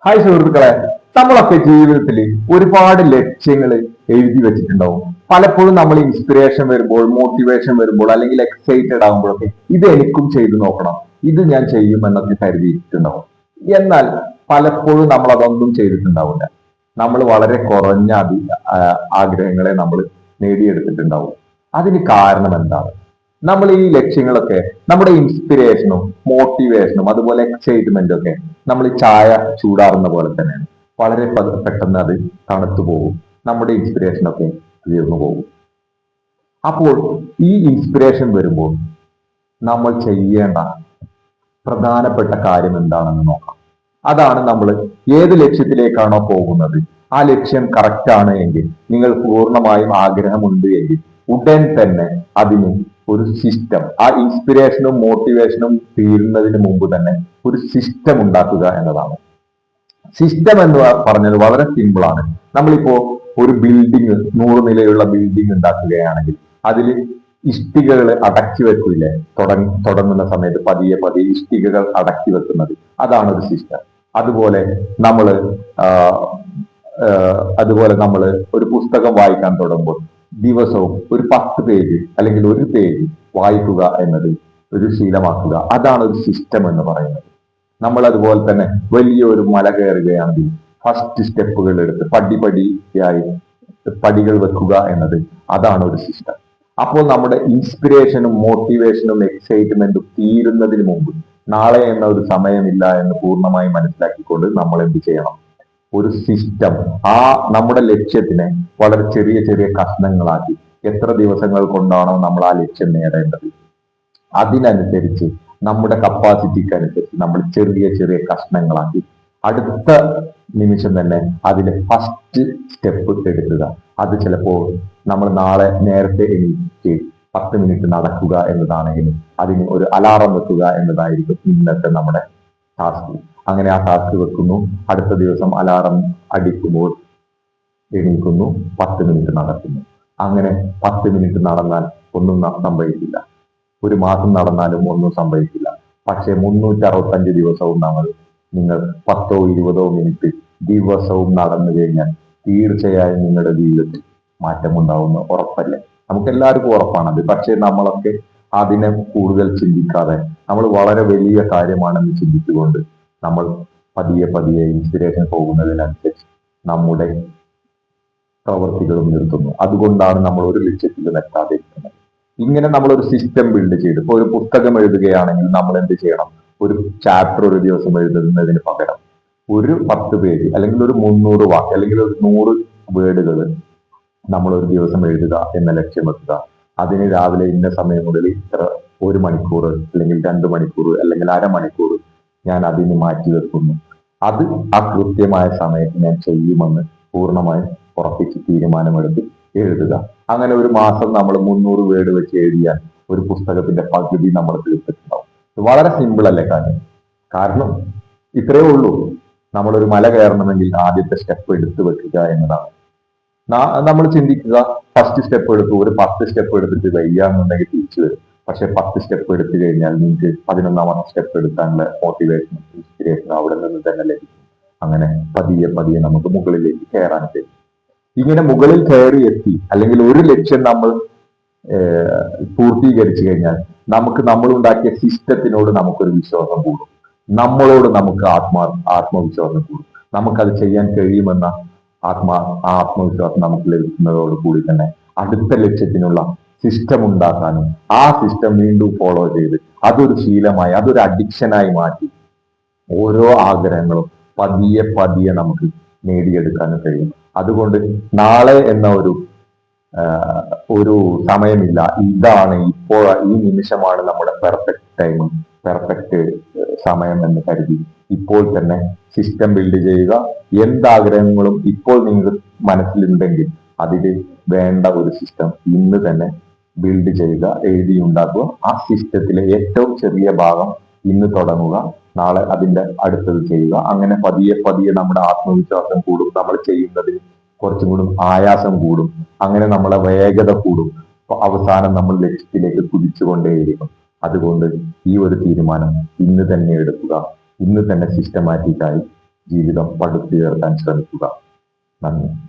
Hi സുഹൃത്തുക്കളെ, നമ്മളൊക്കെ ജീവിതത്തിൽ ഒരുപാട് ലക്ഷ്യങ്ങൾ എഴുതി വെച്ചിട്ടുണ്ടാവും. പലപ്പോഴും നമ്മൾ ഇൻസ്പിറേഷൻ വരുമ്പോൾ, മോട്ടിവേഷൻ വരുമ്പോൾ, അല്ലെങ്കിൽ എക്സൈറ്റഡ് ആകുമ്പോഴൊക്കെ ഇത് എനിക്കും ചെയ്തു നോക്കണം, ഇത് ഞാൻ ചെയ്യും എന്നൊക്കെ കരുതിയിട്ടുണ്ടാവും. എന്നാൽ പലപ്പോഴും നമ്മൾ അതൊന്നും ചെയ്തിട്ടുണ്ടാവില്ല. നമ്മൾ വളരെ കുറഞ്ഞ ആഗ്രഹങ്ങളെ നമ്മൾ നേടിയെടുത്തിട്ടുണ്ടാവും. അതിന് കാരണം എന്താണ്? നമ്മൾ ഈ ലക്ഷ്യങ്ങളൊക്കെ നമ്മുടെ ഇൻസ്പിറേഷനും മോട്ടിവേഷനും അതുപോലെ എക്സൈറ്റ്മെന്റും ഒക്കെ നമ്മൾ ഈ ചായ ചൂടാറുന്ന പോലെ തന്നെയാണ്. വളരെ പെട്ടെന്ന് അത് തണുത്തു പോകും, നമ്മുടെ ഇൻസ്പിറേഷനൊക്കെ തീർന്നു പോകും. അപ്പോൾ ഈ ഇൻസ്പിറേഷൻ വരുമ്പോൾ നമ്മൾ ചെയ്യേണ്ട പ്രധാനപ്പെട്ട കാര്യം എന്താണെന്ന് നോക്കാം. അതാണ് നമ്മൾ ഏത് ലക്ഷ്യത്തിലേക്കാണോ പോകുന്നത്, ആ ലക്ഷ്യം കറക്റ്റ് ആണ് എങ്കിൽ, നിങ്ങൾ പൂർണ്ണമായും ആഗ്രഹമുണ്ട് എങ്കിൽ ഉടൻ തന്നെ അതിന് ഒരു സിസ്റ്റം, ആ ഇൻസ്പിറേഷനും മോട്ടിവേഷനും തീരുന്നതിന് മുമ്പ് തന്നെ ഒരു സിസ്റ്റം ഉണ്ടാക്കുക എന്നതാണ്. സിസ്റ്റം എന്ന് പറഞ്ഞാൽ വളരെ സിമ്പിൾ ആണ്. നമ്മളിപ്പോ ഒരു ബിൽഡിംഗ്, 100 നിലയുള്ള ബിൽഡിംഗ് ഉണ്ടാക്കുകയാണെങ്കിൽ അതിൽ ഇഷ്ടികകൾ അടക്കി വെക്കില്ലേ? തുടങ്ങുന്ന സമയത്ത് പതിയെ പതിയെ ഇഷ്ടികകൾ അടക്കി വെക്കുന്നത്, അതാണ് ഒരു സിസ്റ്റം. അതുപോലെ നമ്മള് അതുപോലെ നമ്മൾ ഒരു പുസ്തകം വായിക്കാൻ തുടങ്ങുമ്പോൾ ദിവസവും ഒരു 10 പേജ് അല്ലെങ്കിൽ ഒരു പേജ് വായിക്കുക എന്നത് ഒരു ശീലമാക്കുക, അതാണ് ഒരു സിസ്റ്റം എന്ന് പറയുന്നത്. നമ്മൾ അതുപോലെ തന്നെ വലിയൊരു മല കയറുകയാണെങ്കിൽ ഫസ്റ്റ് സ്റ്റെപ്പുകൾ എടുത്ത് പടിപടിയായി പടികൾ വെക്കുക എന്നത്, അതാണ് ഒരു സിസ്റ്റം. അപ്പോൾ നമ്മുടെ ഇൻസ്പിറേഷനും മോട്ടിവേഷനും എക്സൈറ്റ്മെന്റും തീരുന്നതിന് മുമ്പ്, നാളെ എന്ന ഒരു സമയമില്ല എന്ന് പൂർണ്ണമായി മനസ്സിലാക്കിക്കൊണ്ട് നമ്മൾ എന്ത് ചെയ്യണം? ഒരു സിസ്റ്റം, ആ നമ്മുടെ ലക്ഷ്യത്തിനെ വളരെ ചെറിയ ചെറിയ കഷ്ണങ്ങളാക്കി, എത്ര ദിവസങ്ങൾ കൊണ്ടാണോ നമ്മൾ ആ ലക്ഷ്യം നേടേണ്ടത് അതിനനുസരിച്ച്, നമ്മുടെ കപ്പാസിറ്റിക്ക് അനുസരിച്ച് നമ്മൾ ചെറിയ ചെറിയ കഷ്ണങ്ങളാക്കി അടുത്ത നിമിഷം തന്നെ അതിലെ ഫസ്റ്റ് സ്റ്റെപ്പ് എടുക്കുക. അത് ചിലപ്പോൾ നമ്മൾ നാളെ നേരത്തെ എണീറ്റ് 10 മിനിറ്റ് നടക്കുക എന്നതാണെങ്കിൽ അതിന് ഒരു അലാറം വെക്കുക എന്നതായിരിക്കും ഇന്നത്തെ നമ്മുടെ ടാസ്ക്. അങ്ങനെ ആ ടാസ്ക് വെക്കുന്നു, അടുത്ത ദിവസം അലാറം അടിക്കുമ്പോൾ എണീക്കുന്നു, 10 മിനിറ്റ് നടക്കുന്നു. അങ്ങനെ 10 മിനിറ്റ് നടന്നാൽ ഒന്നും സംഭവിക്കില്ല, ഒരു മാസം നടന്നാലും ഒന്നും സംഭവിക്കില്ല. പക്ഷെ 365 ദിവസവും നിങ്ങൾ 10ഓ 20ഓ മിനിറ്റ് ദിവസവും നടന്നു കഴിഞ്ഞാൽ തീർച്ചയായും നിങ്ങളുടെ ജീവിതത്തിൽ മാറ്റമുണ്ടാവുന്ന ഉറപ്പല്ലേ? നമുക്ക് എല്ലാവർക്കും ഉറപ്പാണത്. പക്ഷെ നമ്മളൊക്കെ അതിനെ കൂടുതൽ ചിന്തിക്കാതെ നമ്മൾ വളരെ വലിയ കാര്യമാണെന്ന് ചിന്തിച്ചുകൊണ്ട് നമ്മൾ പതിയെ പതിയെ ഇൻസ്പിറേഷൻ പോകുന്നതിനനുസരിച്ച് നമ്മുടെ പ്രവൃത്തികളും നിർത്തുന്നു. അതുകൊണ്ടാണ് നമ്മൾ ഒരു ലക്ഷ്യത്തിലും എത്താതിരിക്കുന്നത്. ഇങ്ങനെ നമ്മൾ ഒരു സിസ്റ്റം ബിൽഡ് ചെയ്ത്, ഇപ്പൊ ഒരു പുസ്തകം എഴുതുകയാണെങ്കിൽ നമ്മൾ എന്ത് ചെയ്യണം? ഒരു ചാപ്റ്റർ ഒരു ദിവസം എഴുതുന്നതിന് പകരം ഒരു 10 പേജ് അല്ലെങ്കിൽ ഒരു 300 വാക്ക് അല്ലെങ്കിൽ ഒരു 100 വേർഡുകൾ നമ്മൾ ഒരു ദിവസം എഴുതുക എന്ന ലക്ഷ്യം വെക്കുക. അതിന് രാവിലെ ഇന്ന സമയം മുതൽ ഇത്ര 1 മണിക്കൂർ അല്ലെങ്കിൽ 2 മണിക്കൂർ അല്ലെങ്കിൽ അരമണിക്കൂർ ഞാൻ അതിന് മാറ്റി വെക്കുന്നു. അത് ആ കൃത്യമായ സമയത്ത് ഞാൻ ചെയ്യുമെന്ന് പൂർണ്ണമായും ഉറപ്പിച്ച് തീരുമാനമെടുത്ത് എഴുതുക. അങ്ങനെ ഒരു മാസം നമ്മൾ 300 വേർഡ് വെച്ച് എഴുതിയാൽ ഒരു പുസ്തകത്തിന്റെ പകുതി നമ്മൾ തീർത്തിട്ടുണ്ടാവും. വളരെ സിമ്പിൾ അല്ലേ കാര്യം? കാരണം ഇത്രയേ ഉള്ളൂ. നമ്മളൊരു മല കയറണമെങ്കിൽ ആദ്യത്തെ സ്റ്റെപ്പ് എടുത്തു വെക്കുക എന്നതാണ്. നമ്മൾ ചിന്തിക്കുക, ഫസ്റ്റ് സ്റ്റെപ്പ് എടുത്തു, ഒരു 10 സ്റ്റെപ്പ് എടുത്തിട്ട് വയ്യാന്നുണ്ടെങ്കിൽ തിരിച്ചു വരും. പക്ഷെ 10 സ്റ്റെപ്പ് എടുത്തു കഴിഞ്ഞാൽ നിങ്ങൾക്ക് 11ാമത്തെ സ്റ്റെപ്പ് എടുക്കാനുള്ള മോട്ടിവേഷൻ, ഇൻസ്പിറേഷൻ അവിടെ നിന്ന് തന്നെ ലഭിക്കും. അങ്ങനെ പതിയെ പതിയെ നമുക്ക് മുകളിലേക്ക് കയറാൻ കഴിയും. ഇങ്ങനെ മുകളിൽ കയറി എത്തി അല്ലെങ്കിൽ ഒരു ലക്ഷ്യം നമ്മൾ പൂർത്തീകരിച്ചു കഴിഞ്ഞാൽ നമ്മൾ ഉണ്ടാക്കിയ സിസ്റ്റത്തിനോട് നമുക്കൊരു വിശ്വാസം കൂടും, നമ്മളോട് നമുക്ക് ആത്മവിശ്വാസം കൂടും. നമുക്കത് ചെയ്യാൻ കഴിയുമെന്ന ആത്മവിശ്വാസം നമുക്ക് ലഭിക്കുന്നതോട് കൂടി തന്നെ അടുത്ത ലക്ഷ്യത്തിനുള്ള സിസ്റ്റം ഉണ്ടാക്കാനും ആ സിസ്റ്റം വീണ്ടും ഫോളോ ചെയ്ത് അതൊരു ശീലമായി, അതൊരു അഡിക്ഷനായി മാറ്റി ഓരോ ആഗ്രഹങ്ങളും പതിയെ പതിയെ നമുക്ക് നേടിയെടുക്കാനും കഴിയും. അതുകൊണ്ട് നാളെ എന്ന ഒരു സമയമില്ല, ഇതാണ് ഇപ്പോൾ, ഈ നിമിഷമാണ് നമ്മുടെ പെർഫെക്റ്റ് ടൈം, പെർഫെക്റ്റ് സമയം എന്ന് കരുതി ഇപ്പോൾ തന്നെ സിസ്റ്റം ബിൽഡ് ചെയ്യുക. എന്താഗ്രഹങ്ങളും ഇപ്പോൾ നിങ്ങൾ മനസ്സിലുണ്ടെങ്കിൽ അതിൽ വേണ്ട ഒരു സിസ്റ്റം ഇന്ന് തന്നെ ബിൽഡ് ചെയ്യുക, എഴുതിയുണ്ടാക്കുക. ആ സിസ്റ്റത്തിലെ ഏറ്റവും ചെറിയ ഭാഗം ഇന്ന് തുടങ്ങുക, നാളെ അതിന്റെ അടുത്തത് ചെയ്യുക. അങ്ങനെ പതിയെ പതിയെ നമ്മുടെ ആത്മവിശ്വാസം കൂടും, നമ്മൾ ചെയ്യുന്നതിൽ കുറച്ചും കൂടി ആയാസം കൂടും, അങ്ങനെ നമ്മളെ വേഗത കൂടും. അവസാനം നമ്മൾ ലക്ഷ്യത്തിലേക്ക് കുതിച്ചുകൊണ്ടേയിരിക്കും. അതുകൊണ്ട് ഈ ഒരു തീരുമാനം ഇന്ന് തന്നെ എടുക്കുക, ഇന്ന് തന്നെ സിസ്റ്റമാറ്റിക്കായി ജീവിതം പടുത്തുയർത്താൻ ശ്രമിക്കുക. നന്ദി.